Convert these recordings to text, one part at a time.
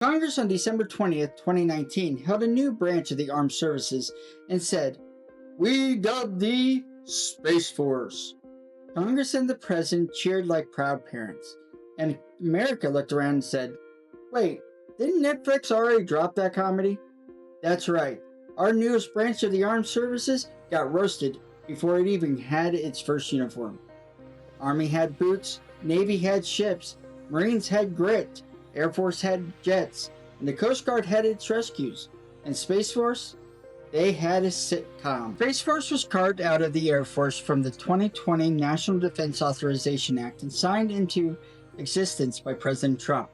Congress on December 20th, 2019 held a new branch of the armed services and said, "We dub thee Space Force." Congress and the President cheered like proud parents, and America looked around and said, "Wait, didn't Netflix already drop that comedy?" That's right, our newest branch of the armed services got roasted before it even had its first uniform. Army had boots, Navy had ships, Marines had grit, Air Force had jets, and the Coast Guard had its rescues. And Space Force? They had a sitcom. Space Force was carved out of the Air Force from the 2020 National Defense Authorization Act and signed into existence by President Trump,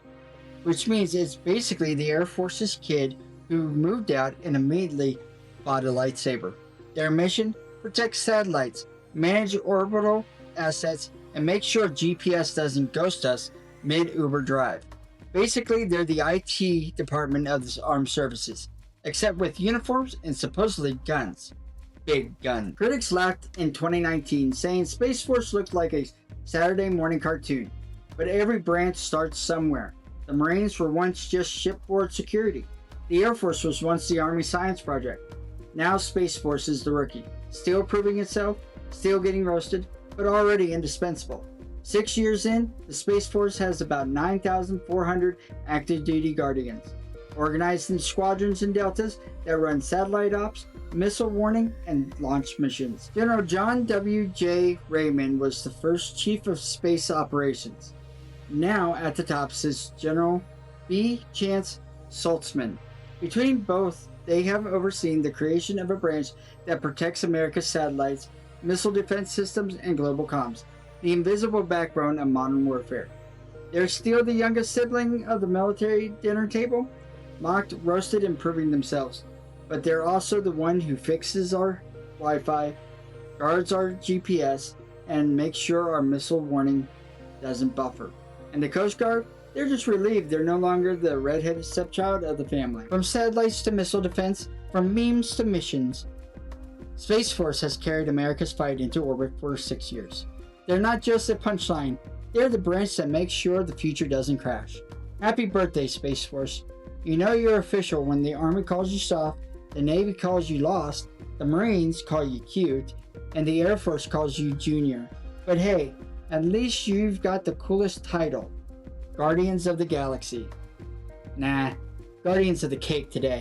which means it's basically the Air Force's kid who moved out and immediately bought a lightsaber. Their mission? Protect satellites, manage orbital assets, and make sure GPS doesn't ghost us mid-Uber drive. Basically, they're the IT department of the armed services, except with uniforms and supposedly guns. Big gun. Critics laughed in 2019, saying Space Force looked like a Saturday morning cartoon. But every branch starts somewhere. The Marines were once just shipboard security. The Air Force was once the Army Science Project. Now Space Force is the rookie. Still proving itself, still getting roasted, but already indispensable. 6 years in, the Space Force has about 9,400 active duty Guardians, organized in squadrons and deltas that run satellite ops, missile warning, and launch missions. General John W. J. Raymond was the first Chief of Space Operations. Now at the top sits General B. Chance Saltzman. Between both, they have overseen the creation of a branch that protects America's satellites, missile defense systems, and global comms, the invisible backbone of modern warfare. They're still the youngest sibling of the military dinner table, mocked, roasted, and proving themselves. But they're also the one who fixes our Wi-Fi, guards our GPS, and makes sure our missile warning doesn't buffer. And the Coast Guard? They're just relieved they're no longer the red-headed stepchild of the family. From satellites to missile defense, from memes to missions, Space Force has carried America's fight into orbit for 6 years. They're not just a punchline, they're the branch that makes sure the future doesn't crash. Happy birthday, Space Force. You know you're official when the Army calls you soft, the Navy calls you lost, the Marines call you cute, and the Air Force calls you junior. But hey, at least you've got the coolest title, Guardians of the Galaxy. Nah, Guardians of the Cake today.